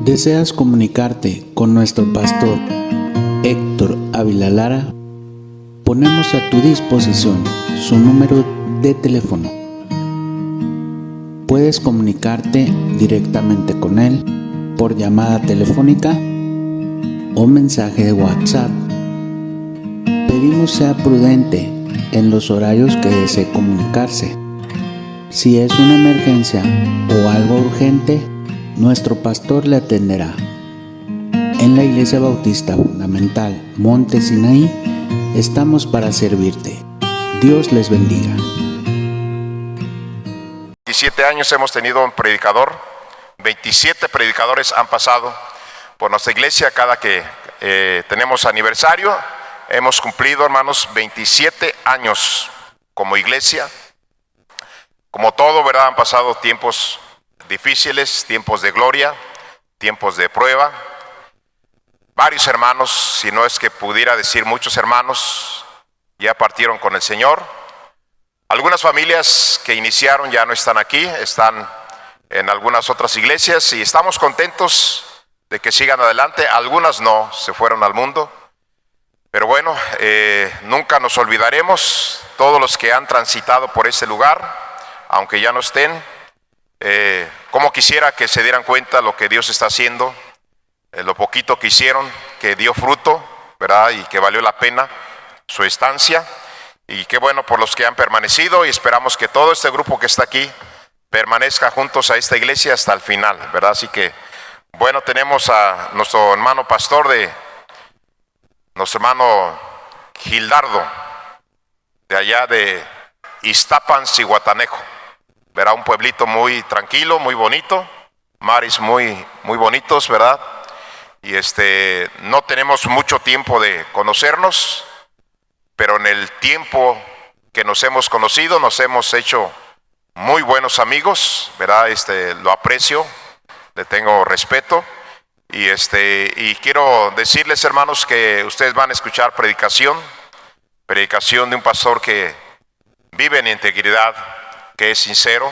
¿Deseas comunicarte con nuestro pastor Héctor Ávila Lara? Ponemos a tu disposición su número de teléfono. Puedes comunicarte directamente con él por llamada telefónica o mensaje de WhatsApp. Pedimos sea prudente en los horarios que desee comunicarse. Si es una emergencia o algo urgente, nuestro pastor le atenderá. En la Iglesia Bautista Fundamental Monte Sinaí estamos para servirte. Dios les bendiga. 17 años hemos tenido un predicador, 27 predicadores han pasado por nuestra iglesia. Cada que tenemos aniversario, hemos cumplido, hermanos, 27 años como iglesia. Como todo, ¿verdad? Han pasado tiempos difíciles, tiempos de gloria, tiempos de prueba. Varios hermanos, si no es que pudiera decir muchos hermanos, ya partieron con el Señor. Algunas familias que iniciaron ya no están aquí, están en algunas otras iglesias y estamos contentos de que sigan adelante. Algunas no, se fueron al mundo. Pero bueno, nunca nos olvidaremos, todos los que han transitado por ese lugar, aunque ya no estén, como quisiera que se dieran cuenta lo que Dios está haciendo, lo poquito que hicieron, que dio fruto, ¿verdad? Y que valió la pena su estancia. Y qué bueno por los que han permanecido, y esperamos que todo este grupo que está aquí permanezca juntos a esta iglesia hasta el final, ¿verdad? Así que, bueno, tenemos a nuestro hermano pastor, nuestro hermano Gildardo, de allá de Iztapan, Zihuatanejo, ¿verdad? Un pueblito muy tranquilo, muy bonito, mares muy bonitos, ¿verdad? Y no tenemos mucho tiempo de conocernos, pero en el tiempo que nos hemos conocido, nos hemos hecho muy buenos amigos, ¿verdad? Lo aprecio, le tengo respeto, y quiero decirles, hermanos, que ustedes van a escuchar predicación de un pastor que vive en integridad, que es sincero,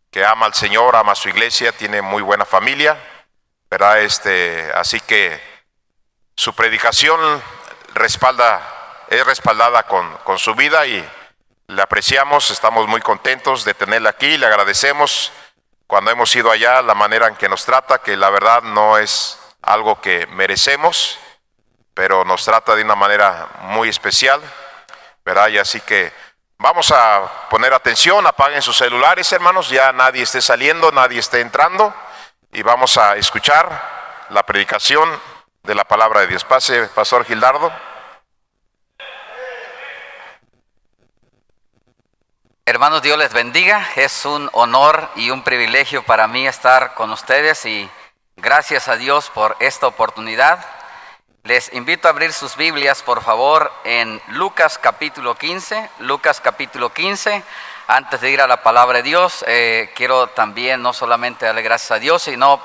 que ama al Señor, ama a su iglesia, tiene muy buena familia, ¿verdad? Así que su predicación es respaldada con su vida, y le apreciamos, estamos muy contentos de tenerla aquí, le agradecemos cuando hemos ido allá la manera en que nos trata, que la verdad no es algo que merecemos, pero nos trata de una manera muy especial, ¿verdad? Y así que vamos a poner atención, apaguen sus celulares, hermanos, ya nadie esté saliendo, nadie esté entrando, y vamos a escuchar la predicación de la palabra de Dios. Pase, pastor Gildardo. Hermanos, Dios les bendiga. Es un honor y un privilegio para mí estar con ustedes, y gracias a Dios por esta oportunidad. Les invito a abrir sus Biblias, por favor, en Lucas capítulo 15. Lucas capítulo 15. Antes de ir a la palabra de Dios, quiero también no solamente darle gracias a Dios, sino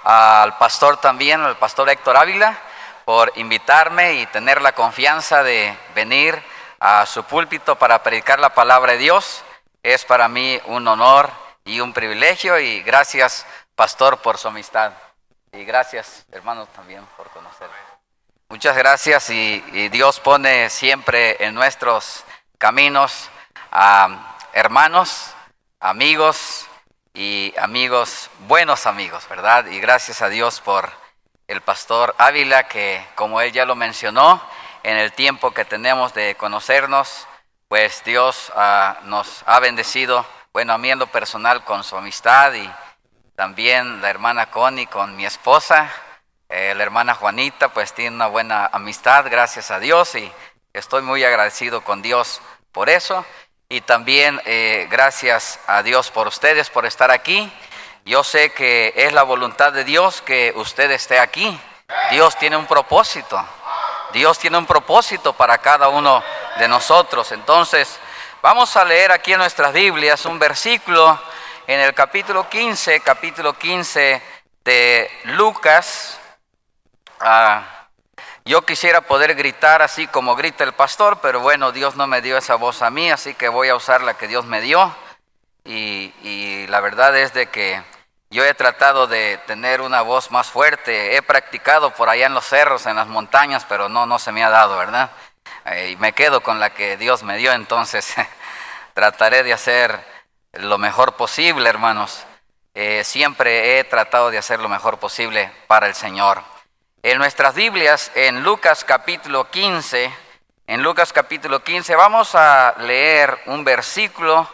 al pastor también, al pastor Héctor Ávila, por invitarme y tener la confianza de venir a su púlpito para predicar la palabra de Dios. Es para mí un honor y un privilegio, y gracias, pastor, por su amistad. Y gracias, hermanos, también por conocerme. Muchas gracias, y Dios pone siempre en nuestros caminos a hermanos, amigos, y amigos, buenos amigos, ¿verdad? Y gracias a Dios por el pastor Ávila, que como él ya lo mencionó, en el tiempo que tenemos de conocernos, pues Dios nos ha bendecido, bueno, a mí en lo personal con su amistad, y también la hermana Connie con mi esposa, la hermana Juanita, pues tiene una buena amistad, gracias a Dios, y estoy muy agradecido con Dios por eso. Y también gracias a Dios por ustedes, por estar aquí. Yo sé que es la voluntad de Dios que usted esté aquí. Dios tiene un propósito. Dios tiene un propósito para cada uno de nosotros. Entonces, vamos a leer aquí en nuestras Biblias un versículo en el capítulo 15 de Lucas. Yo quisiera poder gritar así como grita el pastor, pero bueno, Dios no me dio esa voz a mí, así que voy a usar la que Dios me dio. Y la verdad es de que Yo he tratado de tener una voz más fuerte, he practicado por allá en los cerros, en las montañas, pero no se me ha dado, ¿verdad? Y me quedo con la que Dios me dio, entonces trataré de hacer lo mejor posible, hermanos. Siempre he tratado de hacer lo mejor posible para el Señor. En nuestras Biblias, en Lucas capítulo 15, vamos a leer un versículo,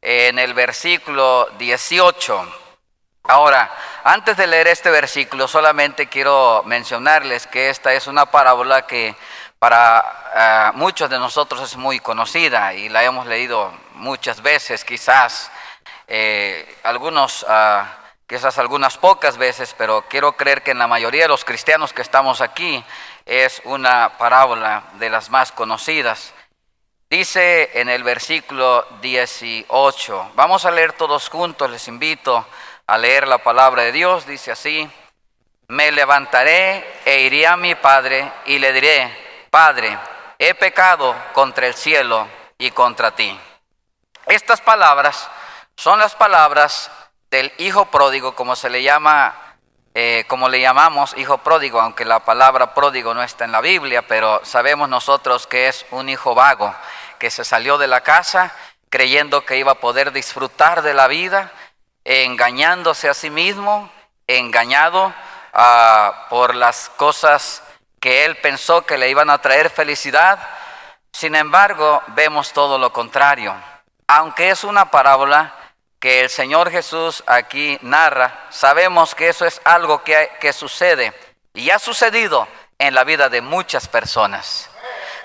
en el versículo 18. Ahora, antes de leer este versículo, solamente quiero mencionarles que esta es una parábola que para muchos de nosotros es muy conocida y la hemos leído muchas veces, quizás quizás algunas pocas veces, pero quiero creer que en la mayoría de los cristianos que estamos aquí es una parábola de las más conocidas. Dice en el versículo 18, vamos a leer todos juntos, les invito a leer la palabra de Dios. Dice así: me levantaré e iré a mi padre y le diré: Padre, he pecado contra el cielo y contra ti. Estas palabras son las palabras del hijo pródigo, como se le llama, como le llamamos hijo pródigo, aunque la palabra pródigo no está en la Biblia, pero sabemos nosotros que es un hijo vago, que se salió de la casa creyendo que iba a poder disfrutar de la vida, engañándose a sí mismo, engañado por las cosas que él pensó que le iban a traer felicidad. Sin embargo, vemos todo lo contrario. Aunque es una parábola que el Señor Jesús aquí narra, sabemos que eso es algo que sucede y ha sucedido en la vida de muchas personas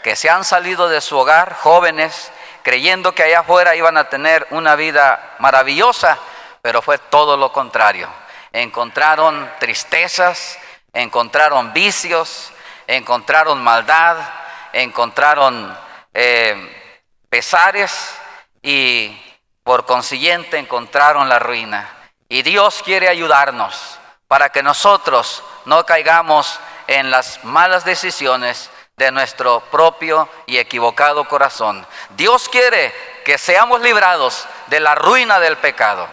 que se han salido de su hogar, jóvenes, creyendo que allá afuera iban a tener una vida maravillosa, pero fue todo lo contrario. Encontraron tristezas, encontraron vicios, encontraron maldad, encontraron pesares y por consiguiente encontraron la ruina. Y Dios quiere ayudarnos para que nosotros no caigamos en las malas decisiones de nuestro propio y equivocado corazón. Dios quiere que seamos librados de la ruina del pecado.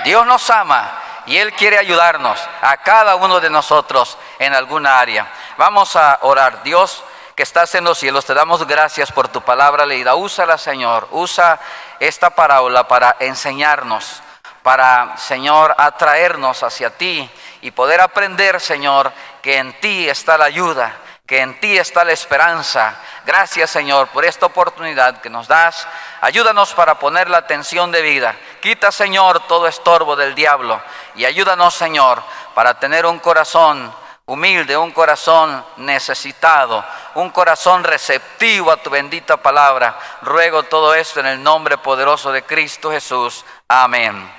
Dios nos ama y Él quiere ayudarnos a cada uno de nosotros en alguna área. Vamos a orar. Dios que estás en los cielos, te damos gracias por tu palabra leída. Úsala, Señor, usa esta parábola para enseñarnos, para, Señor, atraernos hacia ti y poder aprender, Señor, que en ti está la ayuda, que en ti está la esperanza. Gracias, Señor, por esta oportunidad que nos das. Ayúdanos para poner la atención debida. Quita, Señor, todo estorbo del diablo y ayúdanos, Señor, para tener un corazón humilde, un corazón necesitado, un corazón receptivo a tu bendita palabra. Ruego todo esto en el nombre poderoso de Cristo Jesús. Amén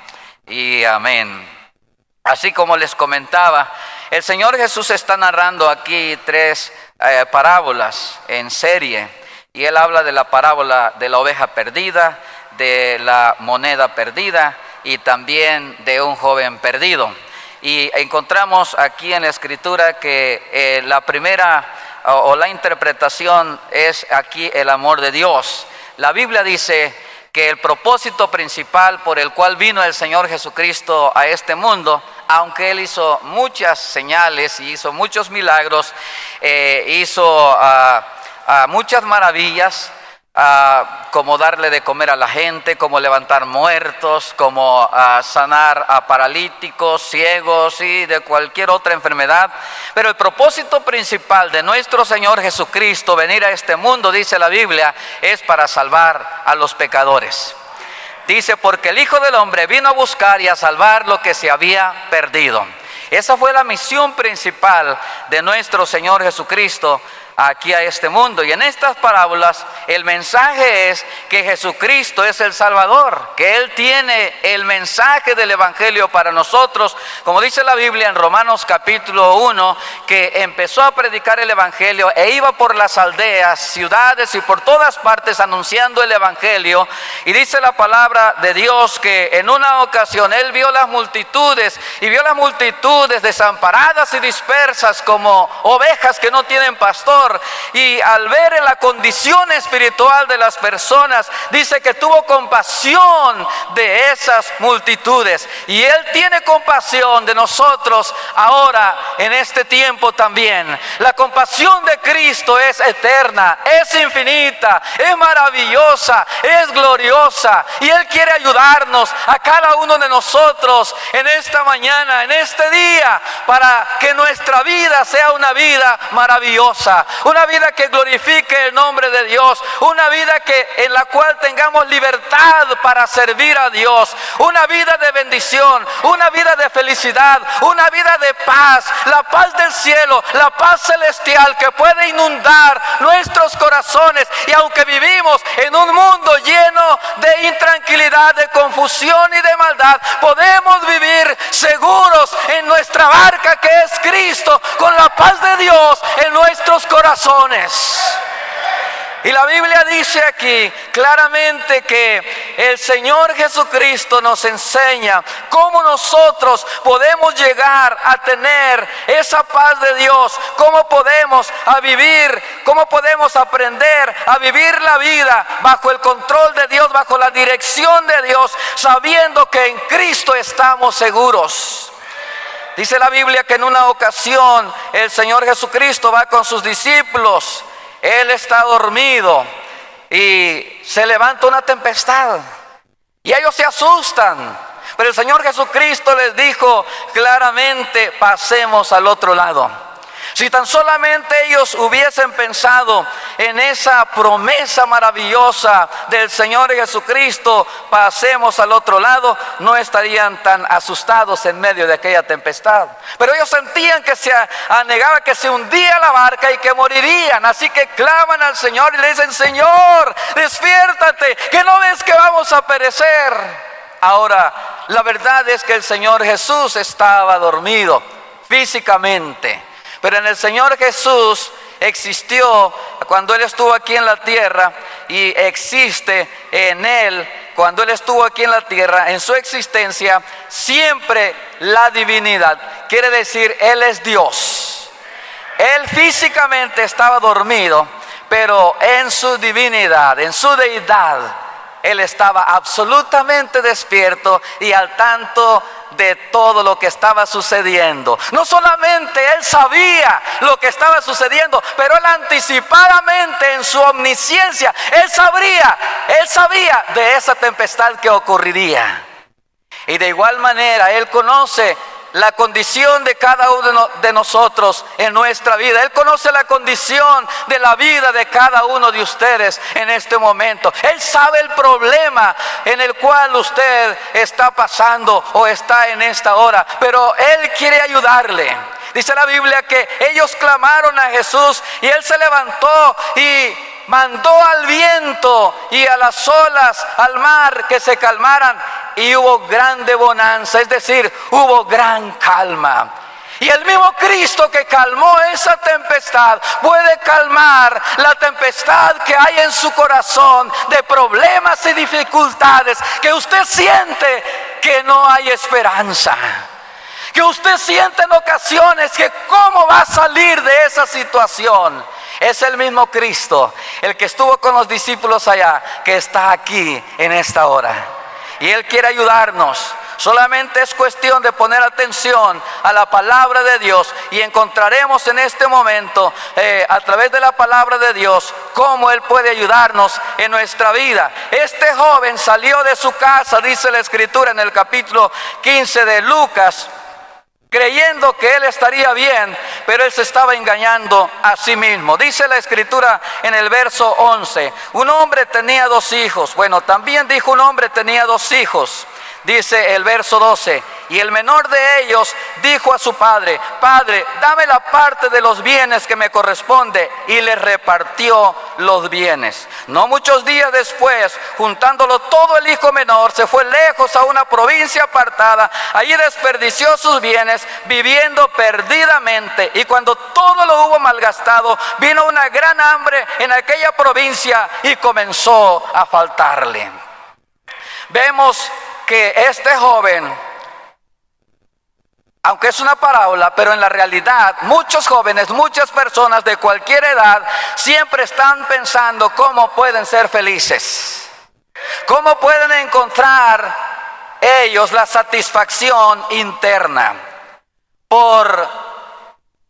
y amén. Así como les comentaba, el Señor Jesús está narrando aquí tres parábolas en serie. Y Él habla de la parábola de la oveja perdida, de la moneda perdida y también de un joven perdido. Y encontramos aquí en la Escritura que la primera o la interpretación es aquí el amor de Dios. La Biblia dice que el propósito principal por el cual vino el Señor Jesucristo a este mundo, aunque Él hizo muchas señales y hizo muchos milagros, hizo muchas maravillas, como darle de comer a la gente, como levantar muertos, como sanar a paralíticos, ciegos y de cualquier otra enfermedad. Pero el propósito principal de nuestro Señor Jesucristo venir a este mundo, dice la Biblia, es para salvar a los pecadores. Dice, porque el Hijo del Hombre vino a buscar y a salvar lo que se había perdido. Esa fue la misión principal de nuestro Señor Jesucristo aquí a este mundo. Y en estas parábolas el mensaje es que Jesucristo es el Salvador, que Él tiene el mensaje del Evangelio para nosotros, como dice la Biblia en Romanos capítulo 1, que empezó a predicar el Evangelio e iba por las aldeas, ciudades y por todas partes anunciando el Evangelio. Y dice la palabra de Dios que en una ocasión Él vio las multitudes y vio las multitudes desamparadas y dispersas como ovejas que no tienen pastor. Señor, y al ver en la condición espiritual de las personas, dice que tuvo compasión de esas multitudes. Y Él tiene compasión de nosotros ahora, en este tiempo también. La compasión de Cristo es eterna, es infinita, es maravillosa, es gloriosa. Y Él quiere ayudarnos a cada uno de nosotros en esta mañana, en este día, para que nuestra vida sea una vida maravillosa, una vida que glorifique el nombre de Dios, una vida en la cual tengamos libertad para servir a Dios, una vida de bendición, una vida de felicidad, una vida de paz, la paz del cielo, la paz celestial que puede inundar nuestros corazones. Y aunque vivimos en un mundo lleno de intranquilidad, de confusión y de maldad, podemos vivir seguros en nuestra barca, que es Cristo, con la paz de Dios en nuestros corazones. Y la Biblia dice aquí claramente que el Señor Jesucristo nos enseña cómo nosotros podemos llegar a tener esa paz de Dios, cómo podemos aprender a vivir la vida bajo el control de Dios, bajo la dirección de Dios, sabiendo que en Cristo estamos seguros. Dice la Biblia que en una ocasión el Señor Jesucristo va con sus discípulos. Él está dormido y se levanta una tempestad y ellos se asustan, pero el Señor Jesucristo les dijo claramente: pasemos al otro lado. Si tan solamente ellos hubiesen pensado en esa promesa maravillosa del Señor Jesucristo, pasemos al otro lado, no estarían tan asustados en medio de aquella tempestad. Pero ellos sentían que se anegaba, que se hundía la barca y que morirían. Así que claman al Señor y le dicen: Señor, despiértate, que no ves que vamos a perecer. Ahora, la verdad es que el Señor Jesús estaba dormido físicamente. Pero en el Señor Jesús existió cuando Él estuvo aquí en la tierra, y existe en Él cuando Él estuvo aquí en la tierra, en su existencia, siempre la divinidad. Quiere decir, Él es Dios. Él físicamente estaba dormido, pero en su divinidad, en su deidad, Él estaba absolutamente despierto y al tanto de todo lo que estaba sucediendo. No solamente Él sabía lo que estaba sucediendo, pero Él anticipadamente, en su omnisciencia, Él sabía de esa tempestad que ocurriría. Y de igual manera Él conoce la condición de cada uno de nosotros en nuestra vida. Él conoce la condición de la vida de cada uno de ustedes en este momento. Él sabe el problema en el cual usted está pasando o está en esta hora, pero Él quiere ayudarle. Dice la Biblia que ellos clamaron a Jesús y Él se levantó y mandó al viento y a las olas, al mar, que se calmaran, y hubo grande bonanza, es decir, hubo gran calma. Y el mismo Cristo que calmó esa tempestad puede calmar la tempestad que hay en su corazón de problemas y dificultades, que usted siente que no hay esperanza, que usted siente en ocasiones que cómo va a salir de esa situación. Es el mismo Cristo, el que estuvo con los discípulos allá, que está aquí en esta hora. Y Él quiere ayudarnos. Solamente es cuestión de poner atención a la palabra de Dios, y encontraremos en este momento, a través de la palabra de Dios, cómo Él puede ayudarnos en nuestra vida. Este joven salió de su casa, dice la Escritura en el capítulo 15 de Lucas, creyendo que él estaría bien, pero él se estaba engañando a sí mismo. Dice la Escritura en el verso 11: un hombre tenía 2 hijos. Bueno, también dijo: un hombre tenía 2 hijos. Dice el verso 12: y el menor de ellos dijo a su padre: Padre, dame la parte de los bienes que me corresponde, y le repartió los bienes. No muchos días después, juntándolo todo, el hijo menor se fue lejos a una provincia apartada. Allí desperdició sus bienes, viviendo perdidamente. Y cuando todo lo hubo malgastado, vino una gran hambre en aquella provincia y comenzó a faltarle. Vemos que este joven aunque es una parábola, pero en la realidad muchos jóvenes, muchas personas de cualquier edad siempre están pensando cómo pueden ser felices, cómo pueden encontrar ellos la satisfacción interna. Por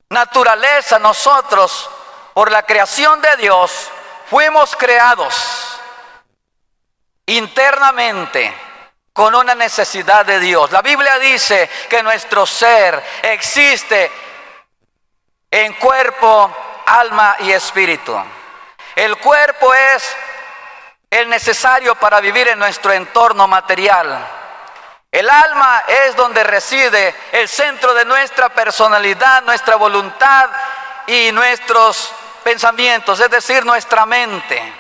naturaleza nosotros, por la creación de Dios, fuimos creados internamente con una necesidad de Dios. La Biblia dice que nuestro ser existe en cuerpo, alma y espíritu. El cuerpo es el necesario para vivir en nuestro entorno material. El alma es donde reside el centro de nuestra personalidad, nuestra voluntad y nuestros pensamientos, es decir, nuestra mente.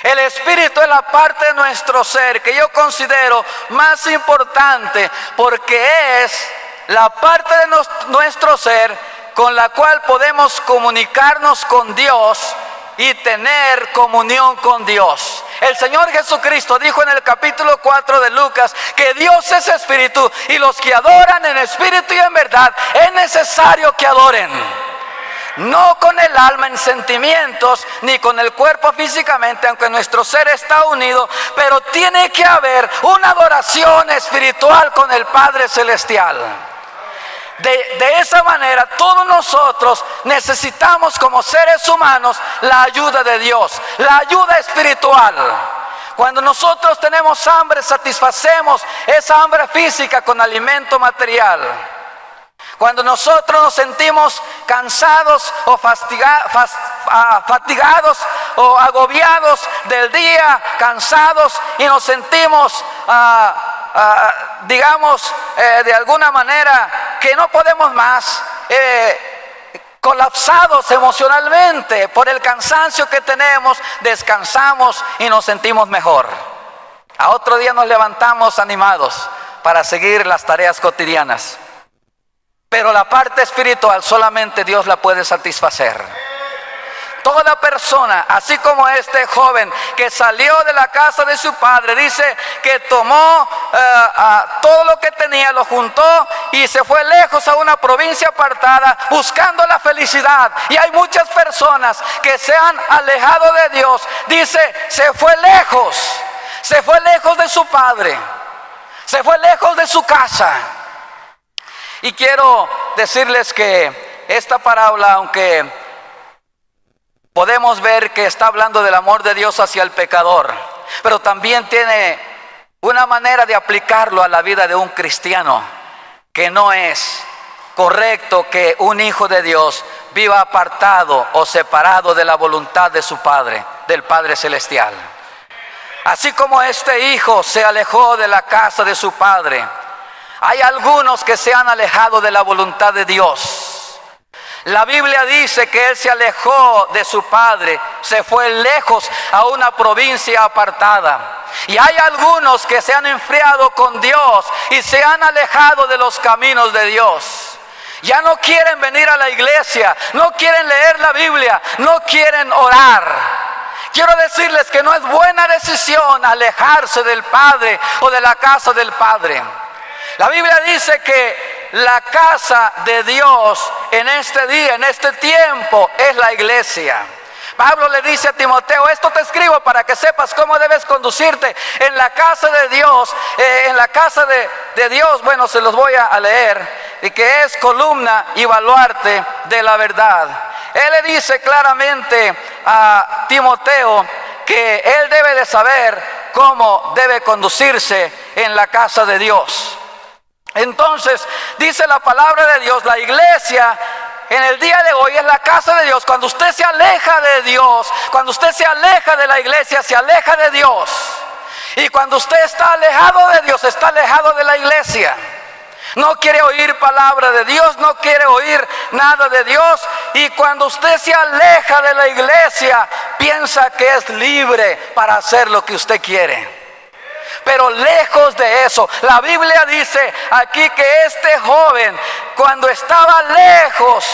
El espíritu es la parte de nuestro ser que yo considero más importante, porque es la parte de nuestro ser con la cual podemos comunicarnos con Dios y tener comunión con Dios. El Señor Jesucristo dijo en el capítulo 4 de Lucas que Dios es espíritu y los que adoran en espíritu y en verdad es necesario que adoren. No con el alma en sentimientos, ni con el cuerpo físicamente, aunque nuestro ser está unido, pero tiene que haber una adoración espiritual con el Padre Celestial. De esa manera, todos nosotros necesitamos como seres humanos la ayuda de Dios, la ayuda espiritual. Cuando nosotros tenemos hambre, satisfacemos esa hambre física con alimento material. Cuando nosotros nos sentimos cansados o fatigados o agobiados del día, cansados y nos sentimos, de alguna manera que no podemos más, colapsados emocionalmente por el cansancio que tenemos, descansamos y nos sentimos mejor. A otro día nos levantamos animados para seguir las tareas cotidianas. Pero la parte espiritual solamente Dios la puede satisfacer. Toda persona, así como este joven que salió de la casa de su padre, dice que tomó todo lo que tenía, lo juntó y se fue lejos a una provincia apartada buscando la felicidad. Y hay muchas personas que se han alejado de Dios. Dice, se fue lejos de su padre, se fue lejos de su casa. Y quiero decirles que esta parábola, aunque podemos ver que está hablando del amor de Dios hacia el pecador, pero también tiene una manera de aplicarlo a la vida de un cristiano, que no es correcto que un hijo de Dios viva apartado o separado de la voluntad de su Padre, del Padre Celestial. Así como este hijo se alejó de la casa de su padre, hay algunos que se han alejado de la voluntad de Dios. La Biblia dice que él se alejó de su padre, se fue lejos a una provincia apartada. Y hay algunos que se han enfriado con Dios y se han alejado de los caminos de Dios. Ya no quieren venir a la iglesia, no quieren leer la Biblia, no quieren orar. Quiero decirles que no es buena decisión alejarse del Padre o de la casa del Padre. La Biblia dice que la casa de Dios en este día, en este tiempo, es la iglesia. Pablo le dice a Timoteo, esto te escribo para que sepas cómo debes conducirte en la casa de Dios, de Dios, bueno, se los voy a leer, y que es columna y baluarte de la verdad. Él le dice claramente a Timoteo que él debe de saber cómo debe conducirse en la casa de Dios. Entonces, dice la palabra de Dios, la iglesia en el día de hoy es la casa de Dios. Cuando usted se aleja de Dios, cuando usted se aleja de la iglesia, se aleja de Dios. Y cuando usted está alejado de Dios, está alejado de la iglesia. No quiere oír palabra de Dios, no quiere oír nada de Dios. Y cuando usted se aleja de la iglesia, piensa que es libre para hacer lo que usted quiere. Pero lejos de eso, la Biblia dice aquí que este joven, cuando estaba lejos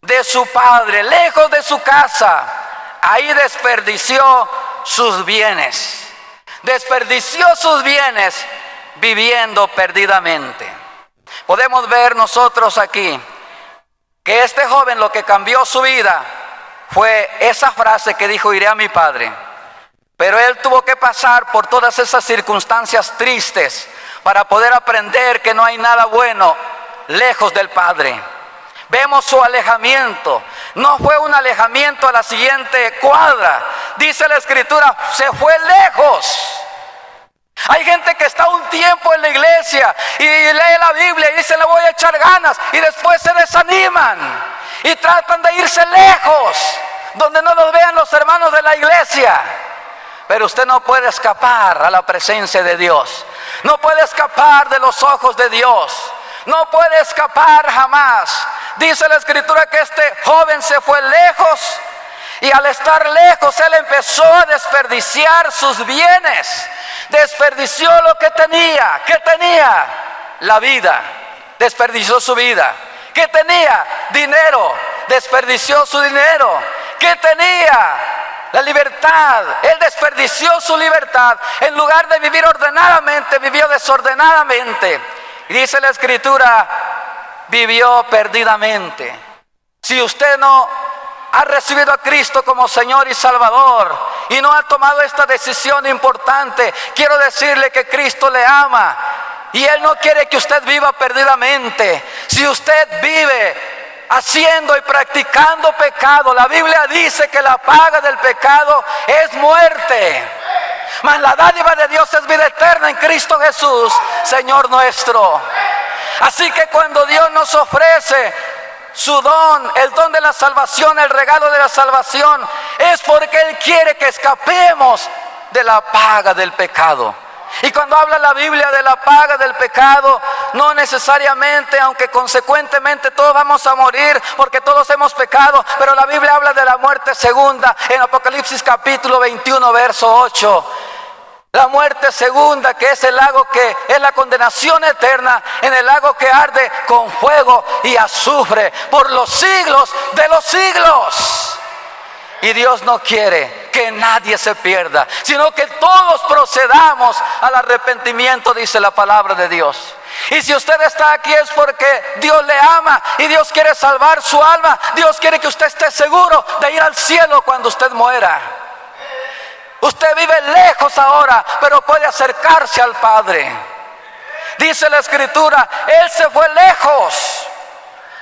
de su padre, lejos de su casa, ahí desperdició sus bienes. Desperdició sus bienes viviendo perdidamente. Podemos ver nosotros aquí que este joven, lo que cambió su vida fue esa frase que dijo: iré a mi padre. Pero él tuvo que pasar por todas esas circunstancias tristes para poder aprender que no hay nada bueno lejos del Padre. Vemos su alejamiento. No fue un alejamiento a la siguiente cuadra. Dice la Escritura, se fue lejos. Hay gente que está un tiempo en la iglesia y lee la Biblia y dice: le voy a echar ganas, y después se desaniman y tratan de irse lejos, donde no los vean los hermanos de la iglesia. Pero usted no puede escapar a la presencia de Dios. No puede escapar de los ojos de Dios. No puede escapar jamás. Dice la Escritura que este joven se fue lejos, y al estar lejos él empezó a desperdiciar sus bienes. Desperdició lo que tenía. ¿Qué tenía? La vida. Desperdició su vida. ¿Qué tenía? Dinero. Desperdició su dinero. ¿Qué tenía? La libertad. Él desperdició su libertad. En lugar de vivir ordenadamente, vivió desordenadamente. Y dice la Escritura, vivió perdidamente. Si usted no ha recibido a Cristo como Señor y Salvador y no ha tomado esta decisión importante, quiero decirle que Cristo le ama y Él no quiere que usted viva perdidamente. Si usted vive haciendo y practicando pecado, la Biblia dice que la paga del pecado es muerte, mas la dádiva de Dios es vida eterna en Cristo Jesús, Señor nuestro. Así que cuando Dios nos ofrece su don, el don de la salvación, el regalo de la salvación, es porque Él quiere que escapemos de la paga del pecado. Y cuando habla la Biblia de la paga del pecado, no necesariamente, aunque consecuentemente todos vamos a morir porque todos hemos pecado, pero la Biblia habla de la muerte segunda en Apocalipsis capítulo 21 verso 8. La muerte segunda, que es el lago, que es la condenación eterna, en el lago que arde con fuego y azufre por los siglos de los siglos. Y Dios no quiere que nadie se pierda, sino que todos procedamos al arrepentimiento, dice la palabra de Dios. Y si usted está aquí es porque Dios le ama y Dios quiere salvar su alma. Dios quiere que usted esté seguro de ir al cielo cuando usted muera. Usted vive lejos ahora, pero puede acercarse al Padre. Dice la Escritura, Él se fue lejos,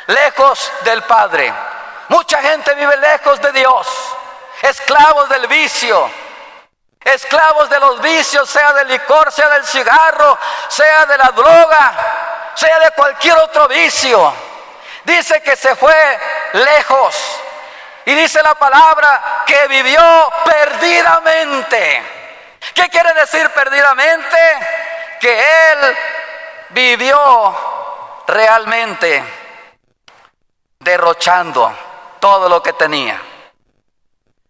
lejos del Padre. Mucha gente vive lejos de Dios, esclavos del vicio, esclavos de los vicios, sea del licor, sea del cigarro, sea de la droga, sea de cualquier otro vicio. Dice que se fue lejos. Y dice la palabra que vivió perdidamente. ¿Qué quiere decir perdidamente? Que él vivió realmente derrochando todo lo que tenía.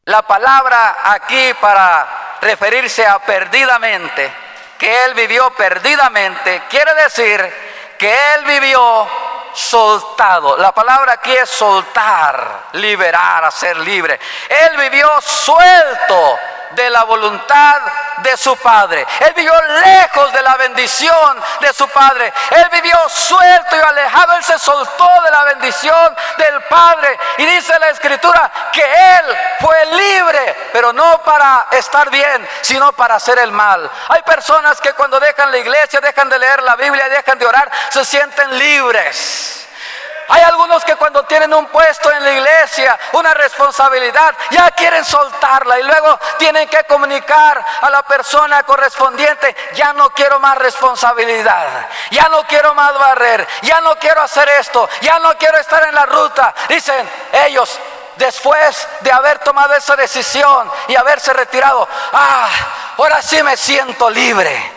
La palabra aquí para referirse a perdidamente, que él vivió perdidamente, quiere decir que él vivió soltado. La palabra aquí es soltar, liberar, hacer libre. Él vivió suelto de la voluntad de su Padre. Él vivió lejos de la bendición de su Padre. Él vivió suelto y alejado. Él se soltó de la bendición del Padre. Y dice la Escritura que Él fue libre, pero no para estar bien, sino para hacer el mal. Hay personas que cuando dejan la iglesia, dejan de leer la Biblia, dejan de orar, se sienten libres. Hay algunos que cuando tienen un puesto en la iglesia, una responsabilidad, ya quieren soltarla y luego tienen que comunicar a la persona correspondiente: ya no quiero más responsabilidad, ya no quiero más barrer, ya no quiero hacer esto, ya no quiero estar en la ruta. Dicen ellos, después de haber tomado esa decisión y haberse retirado: ahora sí me siento libre.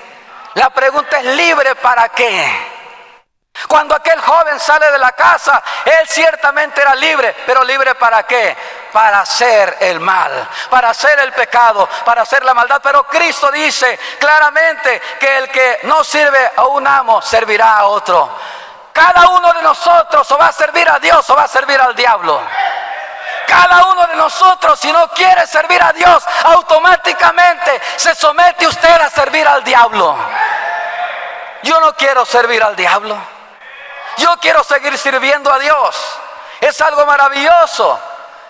La pregunta es: ¿libre para qué? Cuando aquel joven sale de la casa, él ciertamente era libre, pero ¿libre para qué? Para hacer el mal, para hacer el pecado, para hacer la maldad. Pero Cristo dice claramente que el que no sirve a un amo, servirá a otro. Cada uno de nosotros o va a servir a Dios o va a servir al diablo. Cada uno de nosotros, si no quiere servir a Dios, automáticamente se somete usted a servir al diablo. Yo no quiero servir al diablo. Yo quiero seguir sirviendo a Dios. Es algo maravilloso.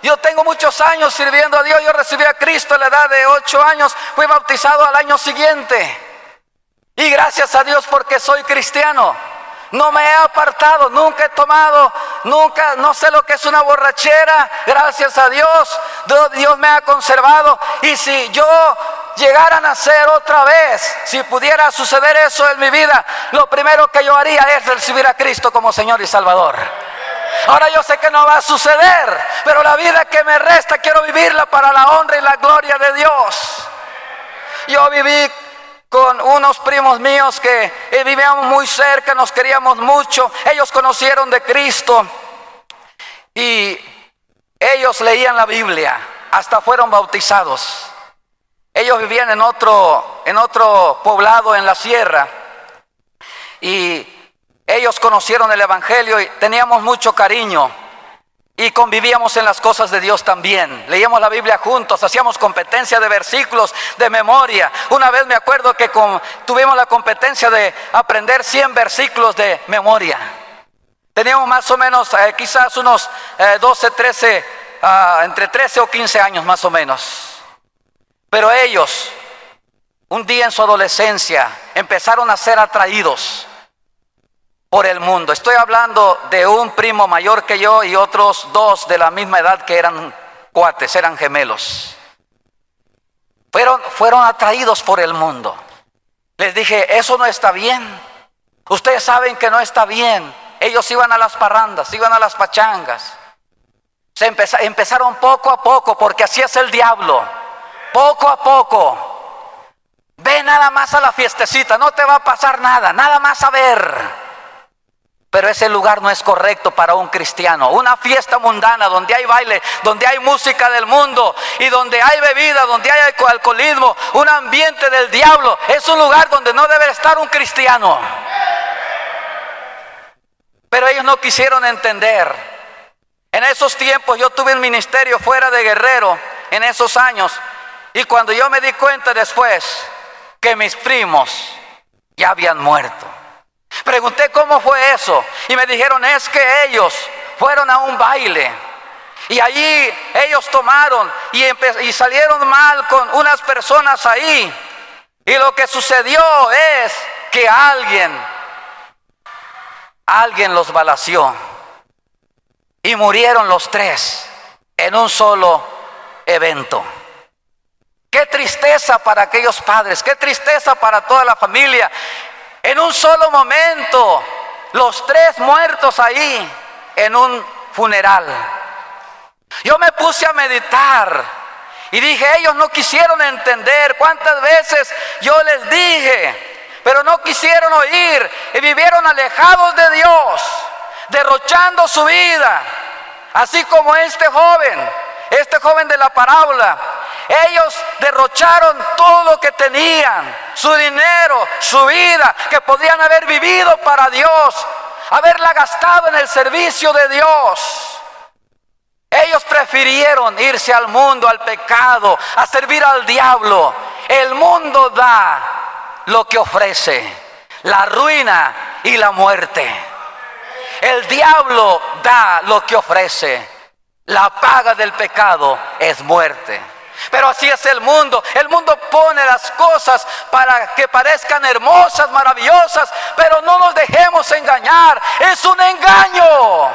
Yo tengo muchos años sirviendo a Dios. Yo recibí a Cristo a la edad de 8 años. Fui bautizado al año siguiente. Y gracias a Dios porque soy cristiano. No me he apartado, nunca he tomado, nunca, no sé lo que es una borrachera. Gracias a Dios, Dios me ha conservado. Y si yo llegara a nacer otra vez, si pudiera suceder eso en mi vida, lo primero que yo haría es recibir a Cristo como Señor y Salvador. Ahora yo sé que no va a suceder, pero la vida que me resta quiero vivirla para la honra y la gloria de Dios. Yo viví con unos primos míos que vivíamos muy cerca, nos queríamos mucho. Ellos conocieron de Cristo y ellos leían la Biblia, hasta fueron bautizados. Ellos vivían en otro poblado en la sierra y ellos conocieron el Evangelio y teníamos mucho cariño. Y convivíamos en las cosas de Dios también. Leíamos la Biblia juntos, hacíamos competencia de versículos de memoria. Una vez me acuerdo que tuvimos la competencia de aprender 100 versículos de memoria. Teníamos más o menos quizás unos 12, 13, entre 13 o 15 años más o menos. Pero ellos, un día en su adolescencia, empezaron a ser atraídos por el mundo. Estoy hablando de un primo mayor que yo y otros 2 de la misma edad que eran cuates, eran gemelos. Fueron atraídos por el mundo. Les dije, eso no está bien. Ustedes saben que no está bien. Ellos iban a las parrandas, iban a las pachangas. Empezaron poco a poco, porque así es el diablo. Poco a poco. Ve nada más a la fiestecita, no te va a pasar nada, nada más a ver. Pero ese lugar no es correcto para un cristiano. Una fiesta mundana donde hay baile, donde hay música del mundo y donde hay bebida, donde hay alcoholismo, un ambiente del diablo, es un lugar donde no debe estar un cristiano. Pero ellos no quisieron entender. En esos tiempos yo tuve un ministerio fuera de Guerrero, en esos años, y cuando yo me di cuenta después que mis primos ya habían muerto. Pregunté cómo fue eso y me dijeron, es que ellos fueron a un baile y allí ellos tomaron y salieron mal con unas personas ahí, y lo que sucedió es que alguien los balaceó y murieron los 3 en un solo evento. Qué tristeza para aquellos padres, qué tristeza para toda la familia. En un solo momento, los 3 muertos ahí en un funeral. Yo me puse a meditar y dije, ellos no quisieron entender. ¿Cuántas veces yo les dije? Pero no quisieron oír y vivieron alejados de Dios, derrochando su vida. Así como este joven de la parábola. Ellos derrocharon todo lo que tenían, su dinero, su vida, que podían haber vivido para Dios, haberla gastado en el servicio de Dios. Ellos prefirieron irse al mundo, al pecado, a servir al diablo. El mundo da lo que ofrece, la ruina y la muerte. El diablo da lo que ofrece, la paga del pecado es muerte. Pero así es el mundo. El mundo pone las cosas para que parezcan hermosas, maravillosas, pero no nos dejemos engañar. Es un engaño.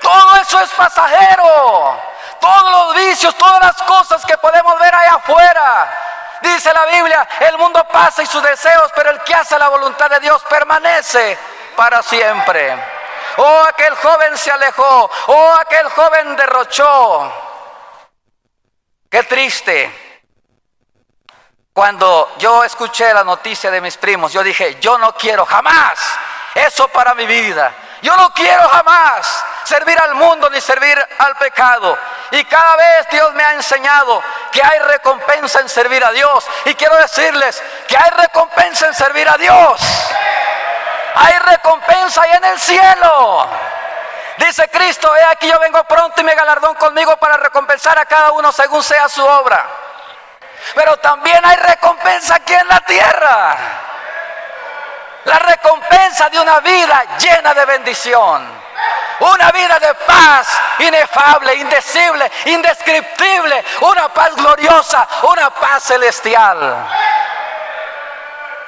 Todo eso es pasajero. Todos los vicios, todas las cosas que podemos ver allá afuera. Dice la Biblia, el mundo pasa y sus deseos, pero el que hace la voluntad de Dios permanece para siempre. Oh, aquel joven se alejó. Oh, aquel joven derrochó. Qué triste. Cuando yo escuché la noticia de mis primos, yo dije, yo no quiero jamás eso para mi vida. Yo no quiero jamás servir al mundo ni servir al pecado. Y cada vez Dios me ha enseñado que hay recompensa en servir a Dios. Y quiero decirles que hay recompensa en servir a Dios. Hay recompensa ahí en el cielo. Dice Cristo, he aquí yo vengo pronto y mi galardón conmigo para recompensar a cada uno según sea su obra. Pero también hay recompensa aquí en la tierra. la recompensa de una vida llena de bendición. Una vida de paz inefable, indecible, indescriptible. Una paz gloriosa, una paz celestial.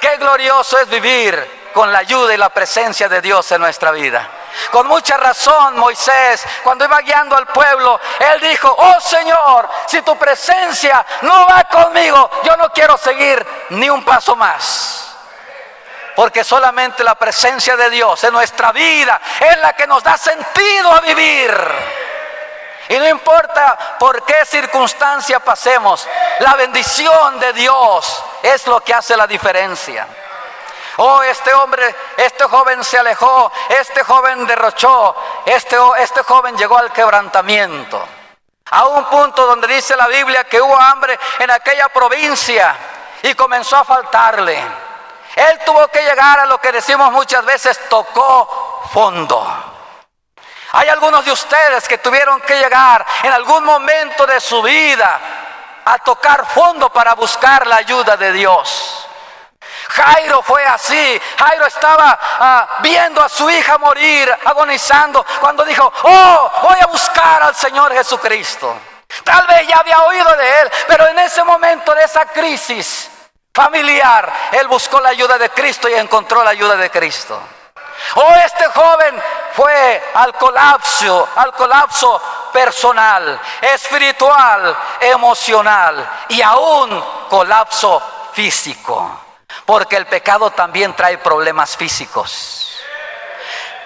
Qué glorioso es vivir con la ayuda y la presencia de Dios en nuestra vida. Con mucha razón Moisés, cuando iba guiando al pueblo, él dijo: oh Señor, si tu presencia no va conmigo, yo no quiero seguir ni un paso más. Porque solamente la presencia de Dios en nuestra vida es la que nos da sentido a vivir. Y no importa por qué circunstancia pasemos, la bendición de Dios es lo que hace la diferencia. Oh, este joven se alejó, este joven derrochó, este joven llegó al quebrantamiento. A un punto donde dice la Biblia que hubo hambre en aquella provincia y comenzó a faltarle. Él tuvo que llegar a lo que decimos muchas veces: tocó fondo. Hay algunos de ustedes que tuvieron que llegar en algún momento de su vida a tocar fondo para buscar la ayuda de Dios. Jairo fue así. Jairo estaba viendo a su hija morir, agonizando, cuando dijo: oh, voy a buscar al Señor Jesucristo. Tal vez ya había oído de Él, pero en ese momento de esa crisis familiar, él buscó la ayuda de Cristo y encontró la ayuda de Cristo. Oh, este joven fue al colapso personal, espiritual, emocional y aún colapso físico. Porque el pecado también trae problemas físicos.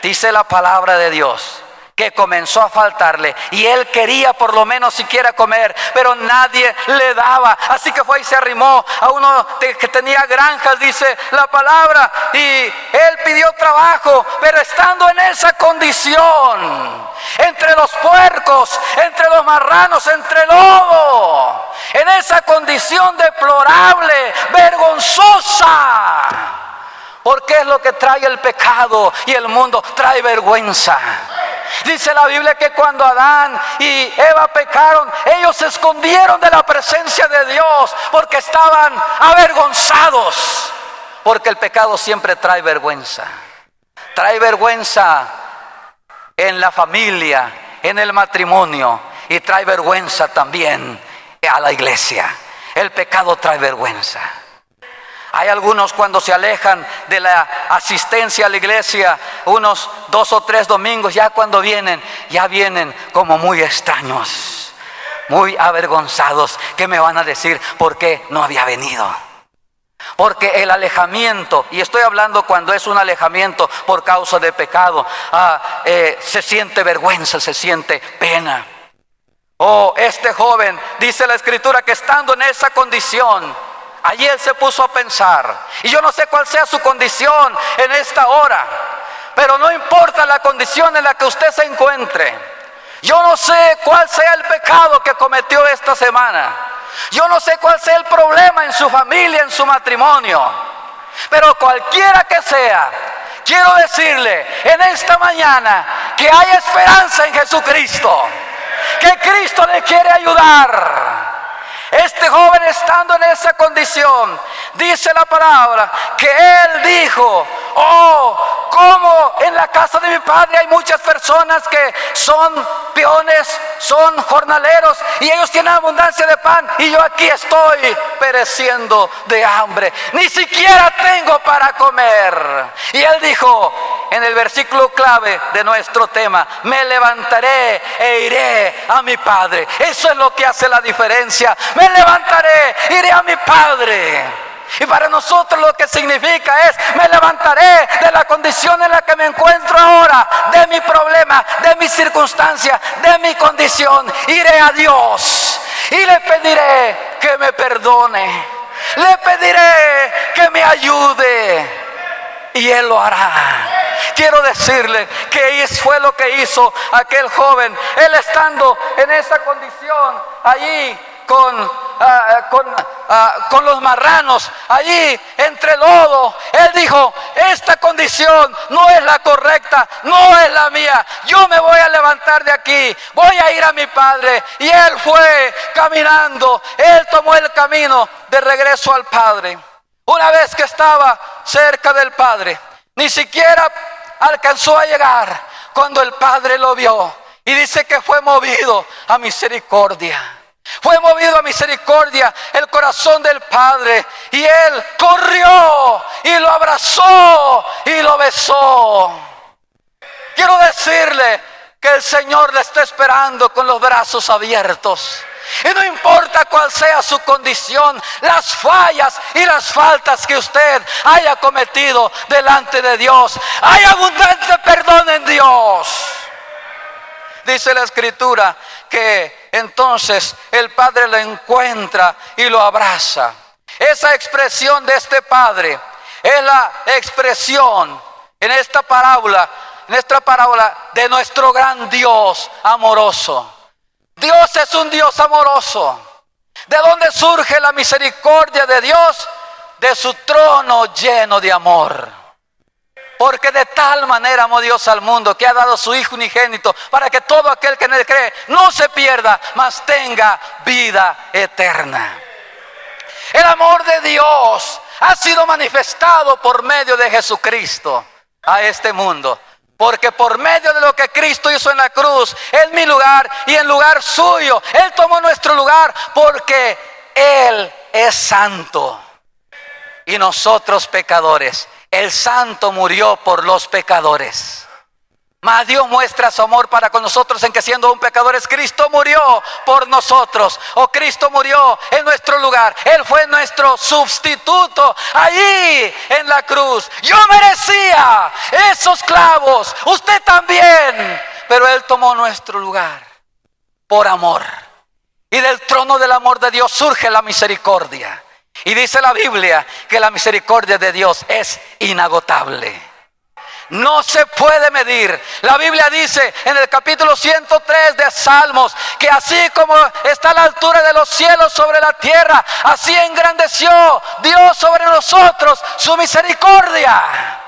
Dice la palabra de Dios que comenzó a faltarle y él quería por lo menos siquiera comer, pero nadie le daba. Así que fue y se arrimó a uno que tenía granjas, dice la palabra, y él pidió trabajo, pero estando en esa condición, entre los puercos, entre los marranos, entre el lobo, en esa condición deplorable, vergonzosa. Porque es lo que trae el pecado y el mundo, trae vergüenza. Dice la Biblia que cuando Adán y Eva pecaron, ellos se escondieron de la presencia de Dios porque estaban avergonzados. Porque el pecado siempre trae vergüenza. Trae vergüenza en la familia, en el matrimonio, y trae vergüenza también a la iglesia. El pecado trae vergüenza. Hay algunos cuando se alejan de la asistencia a la iglesia, unos 2 o 3 domingos, ya cuando vienen, ya vienen como muy extraños, muy avergonzados. ¿Qué me van a decir? ¿Por qué no había venido? Porque el alejamiento, y estoy hablando cuando es un alejamiento por causa de pecado, se siente vergüenza, se siente pena. Oh, este joven, dice la Escritura, que estando en esa condición, allí él se puso a pensar. Y yo no sé cuál sea su condición en esta hora, pero no importa la condición en la que usted se encuentre. Yo no sé cuál sea el pecado que cometió esta semana. Yo no sé cuál sea el problema en su familia, en su matrimonio. Pero cualquiera que sea, quiero decirle en esta mañana que hay esperanza en Jesucristo, que Cristo le quiere ayudar. Este joven, estando en esa condición, dice la palabra que él dijo: oh, como en la casa de mi padre hay muchas personas que son peones, son jornaleros, y ellos tienen abundancia de pan, y yo aquí estoy pereciendo de hambre, ni siquiera tengo para comer. Y él dijo, en el versículo clave de nuestro tema: me levantaré e iré a mi padre. Eso es lo que hace la diferencia. Me levantaré, iré a mi padre. Y para nosotros lo que significa es: me levantaré de la condición en la que me encuentro ahora, de mi problema, de mi circunstancia, de mi condición. Iré a Dios y le pediré que me perdone, le pediré que me ayude, y Él lo hará. Quiero decirle que fue lo que hizo aquel joven. Él, estando en esa condición allí con los marranos, allí entre el lodo, él dijo: esta condición no es la correcta, no es la mía. Yo me voy a levantar de aquí, voy a ir a mi padre. Y él fue caminando, él tomó el camino de regreso al padre. Una vez que estaba cerca del padre, Ni siquiera alcanzó a llegar cuando el Padre lo vio. Y dice que fue movido a misericordia. Fue movido a misericordia el corazón del Padre. Y Él corrió y lo abrazó y lo besó. Quiero decirle que el Señor le está esperando con los brazos abiertos. Y no importa cuál sea su condición, las fallas y las faltas que usted haya cometido delante de Dios, hay abundante perdón en Dios. Dice la Escritura que entonces el Padre lo encuentra y lo abraza. Esa expresión de este Padre es la expresión en esta parábola de nuestro gran Dios amoroso. Dios es un Dios amoroso. ¿De dónde surge la misericordia de Dios? De su trono lleno de amor. Porque de tal manera amó Dios al mundo que ha dado a su Hijo unigénito para que todo aquel que en él cree no se pierda, mas tenga vida eterna. El amor de Dios ha sido manifestado por medio de Jesucristo a este mundo. Porque por medio de lo que Cristo hizo en la cruz, en mi lugar y en lugar suyo, Él tomó nuestro lugar porque Él es santo. Y nosotros pecadores, el santo murió por los pecadores. Mas Dios muestra su amor para con nosotros en que siendo aún pecadores, Cristo murió por nosotros. O Cristo murió en nuestro lugar. Él fue nuestro sustituto allí en la cruz. Yo merecía esos clavos, usted también. Pero Él tomó nuestro lugar por amor. Y del trono del amor de Dios surge la misericordia. Y dice la Biblia que la misericordia de Dios es inagotable. No se puede medir. La Biblia dice en el capítulo 103 de Salmos que así como está a la altura de los cielos sobre la tierra, así engrandeció Dios sobre nosotros su misericordia.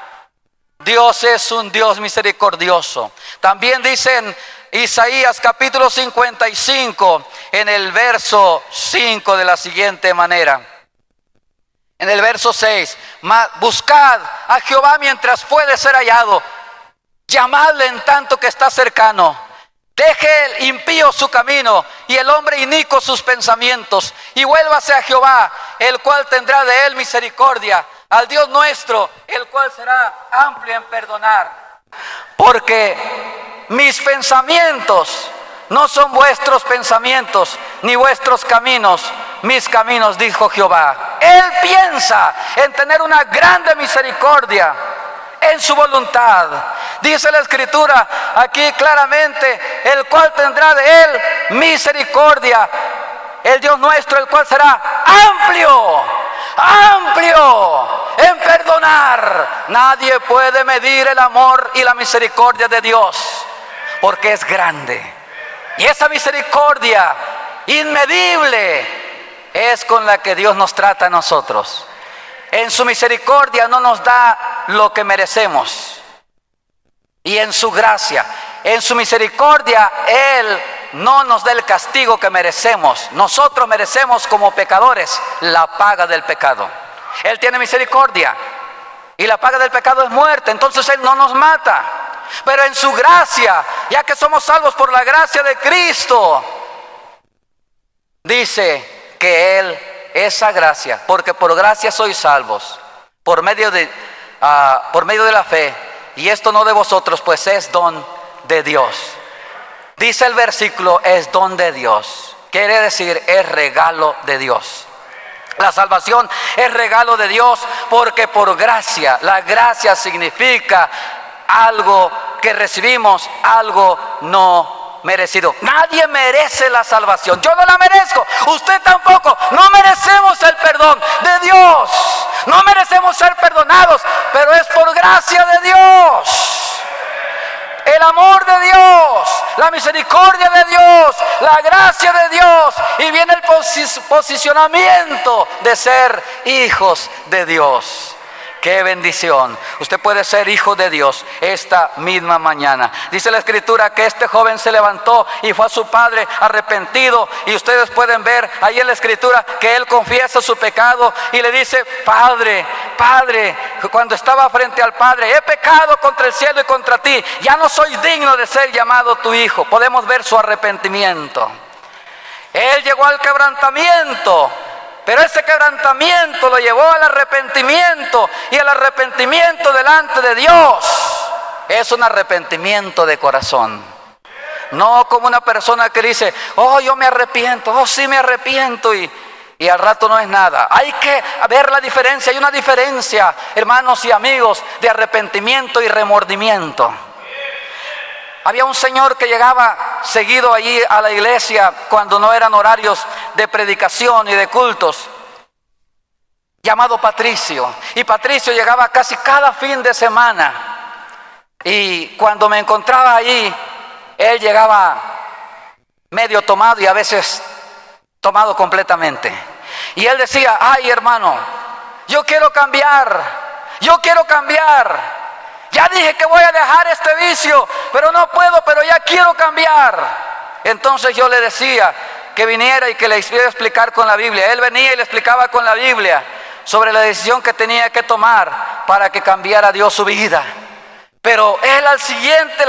Dios es un Dios misericordioso. También dice en Isaías capítulo 55 en el verso 5 de la siguiente manera. En el verso 6, buscad a Jehová mientras puede ser hallado, llamadle en tanto que está cercano. Deje el impío su camino y el hombre inicuo sus pensamientos, y vuélvase a Jehová, el cual tendrá de él misericordia, al Dios nuestro, el cual será amplio en perdonar. Porque mis pensamientos no son vuestros pensamientos, ni vuestros caminos, mis caminos, dijo Jehová. Él piensa en tener una grande misericordia en su voluntad. Dice la Escritura aquí claramente, el cual tendrá de él misericordia, el Dios nuestro, el cual será amplio en perdonar. Nadie puede medir el amor y la misericordia de Dios, porque es grande. Y esa misericordia inmedible es con la que Dios nos trata a nosotros. En su misericordia no nos da lo que merecemos. Y en su gracia, en su misericordia, Él no nos da el castigo que merecemos. Nosotros merecemos como pecadores la paga del pecado. Él tiene misericordia y la paga del pecado es muerte. Entonces Él no nos mata. Pero en su gracia, ya que somos salvos por la gracia de Cristo, dice que Él, esa gracia, porque por gracia sois salvos, por medio de la fe, y esto no de vosotros, pues es don de Dios. Dice el versículo, es don de Dios. Quiere decir, es regalo de Dios. La salvación es regalo de Dios porque por gracia, la gracia significa algo que recibimos, algo no merecido. Nadie merece la salvación. Yo no la merezco, usted tampoco. No merecemos el perdón de Dios. No merecemos ser perdonados, pero es por gracia de Dios. El amor de Dios, la misericordia de Dios, la gracia de Dios, y viene el posicionamiento de ser hijos de Dios. Qué bendición. Usted puede ser hijo de Dios esta misma mañana. Dice la Escritura que este joven se levantó y fue a su padre arrepentido. Y ustedes pueden ver ahí en la Escritura que él confiesa su pecado y le dice: Padre, Padre, cuando estaba frente al Padre, he pecado contra el cielo y contra ti. Ya no soy digno de ser llamado tu hijo. Podemos ver su arrepentimiento. Él llegó al quebrantamiento. Pero ese quebrantamiento lo llevó al arrepentimiento, y el arrepentimiento delante de Dios es un arrepentimiento de corazón. No como una persona que dice: oh, yo me arrepiento, oh, sí me arrepiento, y al rato no es nada. Hay que ver la diferencia. Hay una diferencia, hermanos y amigos, de arrepentimiento y remordimiento. Había un señor que llegaba seguido allí a la iglesia cuando no eran horarios de predicación y de cultos, llamado Patricio. Y Patricio llegaba casi cada fin de semana. Y cuando me encontraba allí, él llegaba medio tomado y a veces tomado completamente. Y él decía: ay, hermano, yo quiero cambiar, yo quiero cambiar. Ya dije que voy a dejar este vicio, pero no puedo, pero ya quiero cambiar. Entonces yo le decía que viniera y que le iba a explicar con la Biblia. Él venía y le explicaba con la Biblia sobre la decisión que tenía que tomar para que cambiara Dios su vida. Pero él la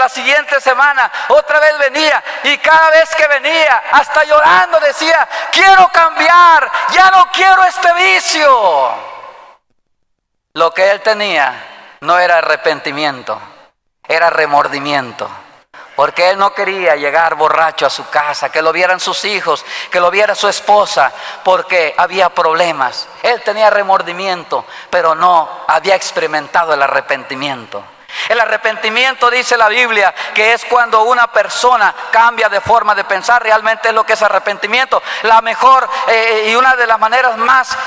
siguiente semana, otra vez venía, y cada vez que venía, hasta llorando, decía: quiero cambiar, ya no quiero este vicio. Lo que él tenía no era arrepentimiento, era remordimiento. Porque él no quería llegar borracho a su casa, que lo vieran sus hijos, que lo viera su esposa, porque había problemas. Él tenía remordimiento, pero no había experimentado el arrepentimiento. El arrepentimiento, dice la Biblia, que es cuando una persona cambia de forma de pensar. Realmente es lo que es arrepentimiento. La mejor y una de las maneras más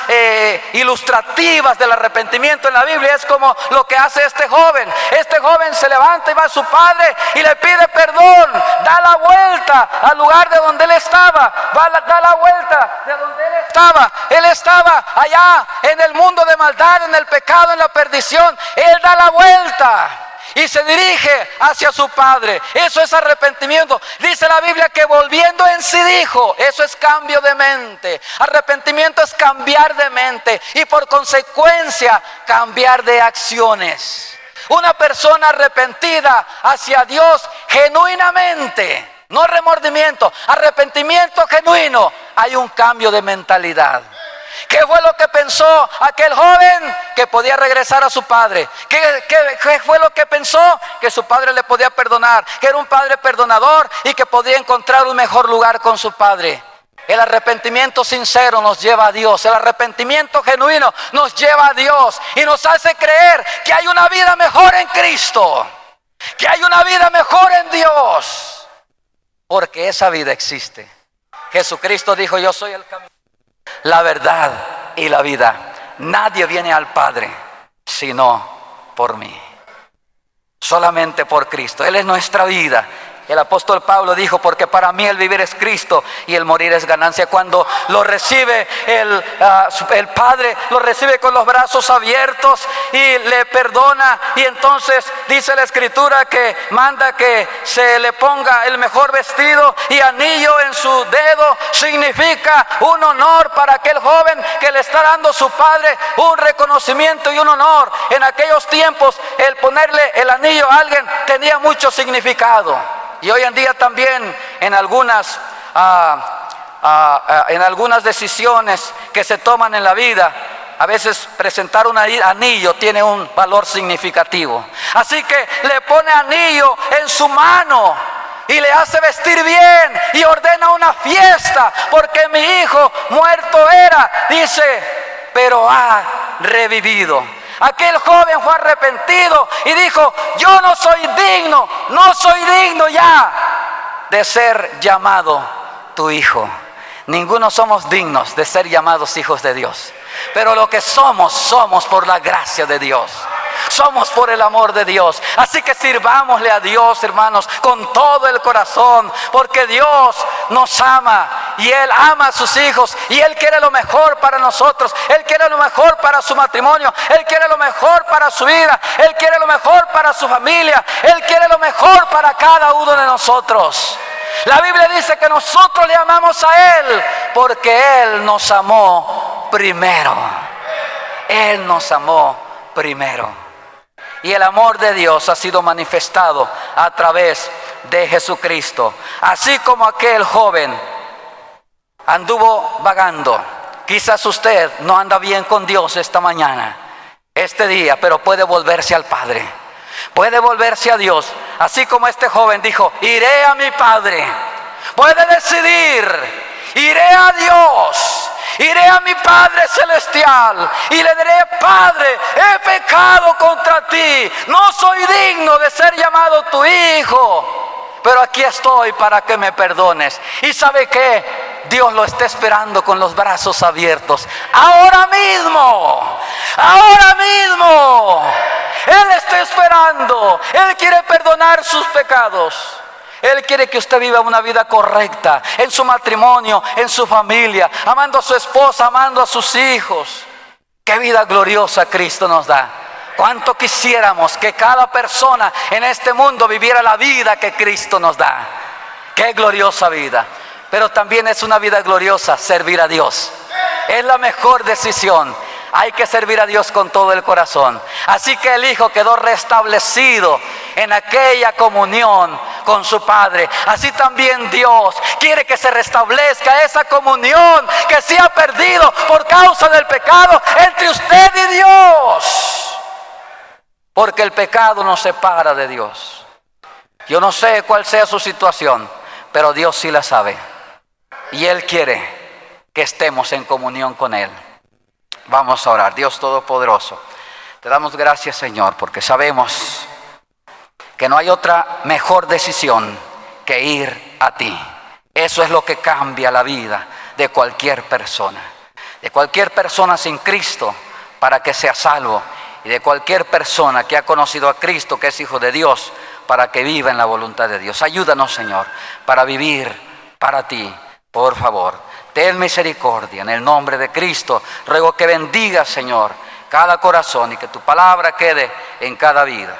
ilustrativas del arrepentimiento en la Biblia es como lo que hace este joven. Este joven se levanta y va a su padre y le pide perdón. Da la vuelta al lugar de donde él estaba. Da la vuelta de donde él estaba. Él estaba allá en el mundo de maldad, en el pecado, en la perdición. Él da la vuelta y se dirige hacia su padre. Eso es arrepentimiento. Dice la Biblia que volviendo en sí dijo: eso es cambio de mente. Arrepentimiento es cambiar de mente y por consecuencia cambiar de acciones. Una persona arrepentida hacia Dios genuinamente, no remordimiento, arrepentimiento genuino, hay un cambio de mentalidad. ¿Qué fue lo que pensó aquel joven? Que podía regresar a su padre. ¿Qué fue lo que pensó? Que su padre le podía perdonar, que era un padre perdonador y que podía encontrar un mejor lugar con su padre. El arrepentimiento sincero nos lleva a Dios. El arrepentimiento genuino nos lleva a Dios y nos hace creer que hay una vida mejor en Cristo, que hay una vida mejor en Dios, porque esa vida existe. Jesucristo dijo: yo soy el camino, la verdad y la vida. Nadie viene al Padre sino por mí. Solamente por Cristo. Él es nuestra vida. El apóstol Pablo dijo: porque para mí el vivir es Cristo y el morir es ganancia. Cuando lo recibe el Padre, lo recibe con los brazos abiertos y le perdona. Y entonces dice la Escritura que manda que se le ponga el mejor vestido y anillo en su dedo. Significa un honor para aquel joven que le está dando su Padre, un reconocimiento y un honor. En aquellos tiempos el ponerle el anillo a alguien tenía mucho significado. Y hoy en día también en algunas decisiones que se toman en la vida, a veces presentar un anillo tiene un valor significativo. Así que le pone anillo en su mano y le hace vestir bien y ordena una fiesta, porque mi hijo muerto era, dice, pero ha revivido. Aquel joven fue arrepentido y dijo: yo no soy digno ya de ser llamado tu hijo. Ninguno somos dignos de ser llamados hijos de Dios, pero lo que somos por la gracia de Dios. somos por el amor de Dios. Así que sirvámosle a Dios, hermanos, con todo el corazón, porque Dios nos ama y Él ama a sus hijos y Él quiere lo mejor para nosotros. Él quiere lo mejor para su matrimonio, Él quiere lo mejor para su vida, Él quiere lo mejor para su familia, Él quiere lo mejor para cada uno de nosotros. La Biblia dice que nosotros le amamos a Él porque Él nos amó primero. Él nos amó primero. Y el amor de Dios ha sido manifestado a través de Jesucristo. Así como aquel joven anduvo vagando. Quizás usted no anda bien con Dios esta mañana, este día, pero puede volverse al Padre. Puede volverse a Dios. Así como este joven dijo, iré a mi Padre. Puede decidir, iré a Dios, iré a mi Padre celestial y le diré, Padre, he pecado contra ti, no soy digno de ser llamado tu hijo, pero aquí estoy para que me perdones. ¿Y sabe qué? Dios lo está esperando con los brazos abiertos. Ahora mismo, ahora mismo. Él está esperando. Él quiere perdonar sus pecados. Él quiere que usted viva una vida correcta en su matrimonio, en su familia, amando a su esposa, amando a sus hijos. Qué vida gloriosa Cristo nos da. Cuánto quisiéramos que cada persona en este mundo viviera la vida que Cristo nos da. Qué gloriosa vida. Pero también es una vida gloriosa servir a Dios. Es la mejor decisión. Hay que servir a Dios con todo el corazón. Así que el Hijo quedó restablecido en aquella comunión con su Padre. Así también Dios quiere que se restablezca esa comunión que se ha perdido por causa del pecado entre usted y Dios. Porque el pecado nos separa de Dios. Yo no sé cuál sea su situación, pero Dios sí la sabe. Y Él quiere que estemos en comunión con Él. Vamos a orar. Dios Todopoderoso, te damos gracias, Señor, porque sabemos que no hay otra mejor decisión que ir a ti. Eso es lo que cambia la vida de cualquier persona. De cualquier persona sin Cristo para que sea salvo. Y de cualquier persona que ha conocido a Cristo, que es Hijo de Dios, para que viva en la voluntad de Dios. Ayúdanos, Señor, para vivir para ti, por favor. Ten misericordia, en el nombre de Cristo. Ruego que bendigas, Señor, cada corazón y que tu palabra quede en cada vida.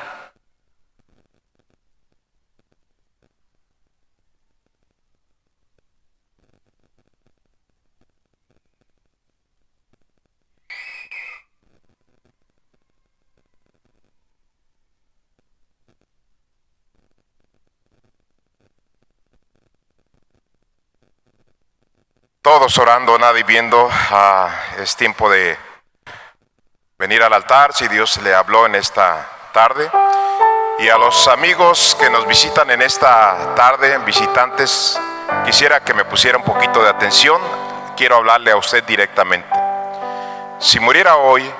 Todos orando, nadie viendo. Es tiempo de venir al altar, si Dios le habló en esta tarde. Y a los amigos que nos visitan en esta tarde, visitantes, quisiera que me pusiera un poquito de atención. Quiero hablarle a usted directamente. Si muriera hoy,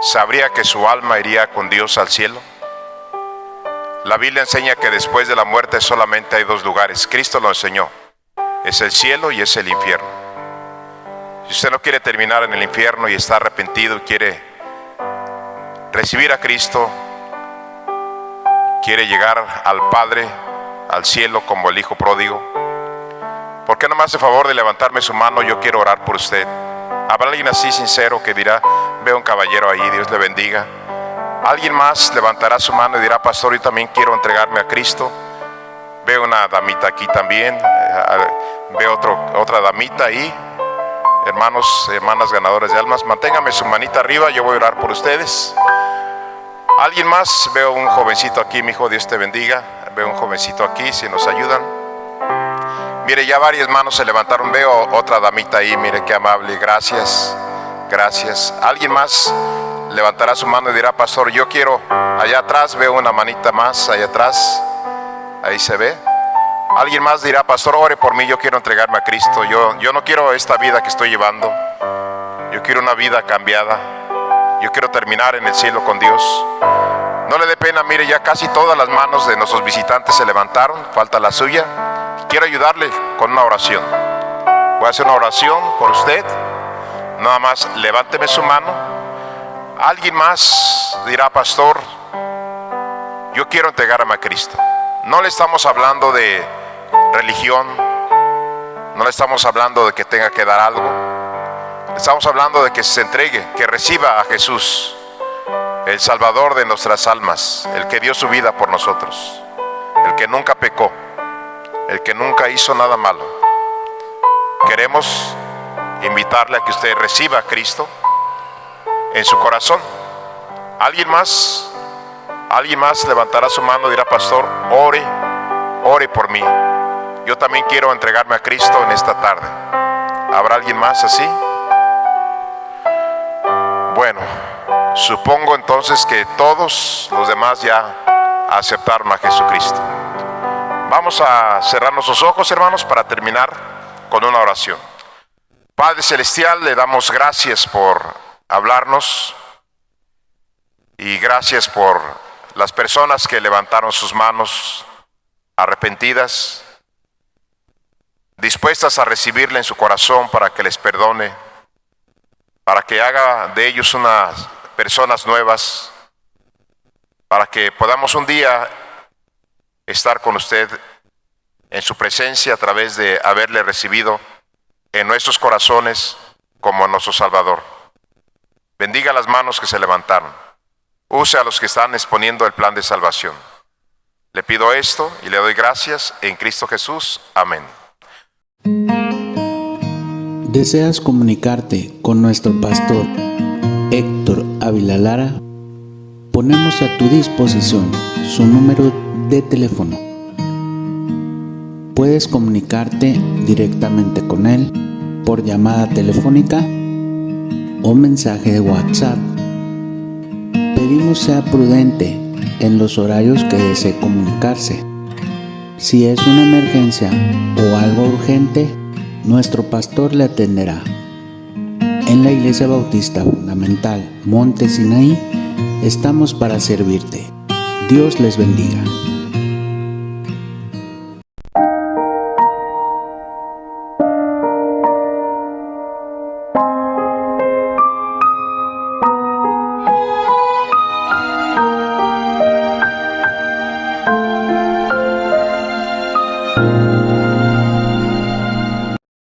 ¿sabría que su alma iría con Dios al cielo? La Biblia enseña que después de la muerte solamente hay dos lugares. Cristo lo enseñó. Es el cielo y es el infierno. Si usted no quiere terminar en el infierno y está arrepentido y quiere recibir a Cristo, quiere llegar al Padre, al cielo como el Hijo pródigo, ¿por qué no me hace favor de levantarme su mano? Yo quiero orar por usted. ¿Habrá alguien así sincero que dirá, veo un caballero ahí, Dios le bendiga? Alguien más levantará su mano y dirá, pastor, yo también quiero entregarme a Cristo. Veo una damita aquí también, veo otra damita ahí. Hermanos, hermanas ganadoras de almas, manténgame su manita arriba, yo voy a orar por ustedes. ¿Alguien más? Veo un jovencito aquí, mi hijo, Dios te bendiga. Veo un jovencito aquí, si nos ayudan. Mire, ya varias manos se levantaron. Veo otra damita ahí, mire qué amable, gracias, gracias. ¿Alguien más levantará su mano y dirá, pastor, yo quiero? Allá atrás veo una manita más, allá atrás. Ahí se ve. Alguien más dirá, pastor, ore por mí, yo quiero entregarme a Cristo. Yo no quiero esta vida que estoy llevando. Yo quiero una vida cambiada. Yo quiero terminar en el cielo con Dios. No le dé pena, mire, ya casi todas las manos de nuestros visitantes se levantaron. Falta la suya. Quiero ayudarle con una oración. Voy a hacer una oración por usted. Nada más levánteme su mano. Alguien más dirá, pastor, yo quiero entregarme a Cristo. No le estamos hablando de religión, no le estamos hablando de que tenga que dar algo. Estamos hablando de que se entregue, que reciba a Jesús, el Salvador de nuestras almas, el que dio su vida por nosotros, el que nunca pecó, el que nunca hizo nada malo. Queremos invitarle a que usted reciba a Cristo en su corazón. ¿Alguien más levantará su mano y dirá, pastor, ore por mí? Yo también quiero entregarme a Cristo en esta tarde. ¿Habrá alguien más así? Bueno, supongo entonces que todos los demás ya aceptaron a Jesucristo. Vamos a cerrar nuestros ojos, hermanos, para terminar con una oración. Padre Celestial, le damos gracias por hablarnos y gracias por las personas que levantaron sus manos arrepentidas, dispuestas a recibirle en su corazón para que les perdone, para que haga de ellos unas personas nuevas, para que podamos un día estar con usted en su presencia a través de haberle recibido en nuestros corazones como nuestro Salvador. Bendiga las manos que se levantaron. Use a los que están exponiendo el plan de salvación. Le pido esto y le doy gracias en Cristo Jesús. Amén. ¿Deseas comunicarte con nuestro pastor Héctor Ávila Lara? Ponemos a tu disposición su número de teléfono. Puedes comunicarte directamente con él por llamada telefónica o mensaje de WhatsApp. Pedimos sea prudente en los horarios que desee comunicarse. Si es una emergencia o algo urgente, nuestro pastor le atenderá. En la Iglesia Bautista Fundamental Monte Sinaí estamos para servirte. Dios les bendiga. Thank you.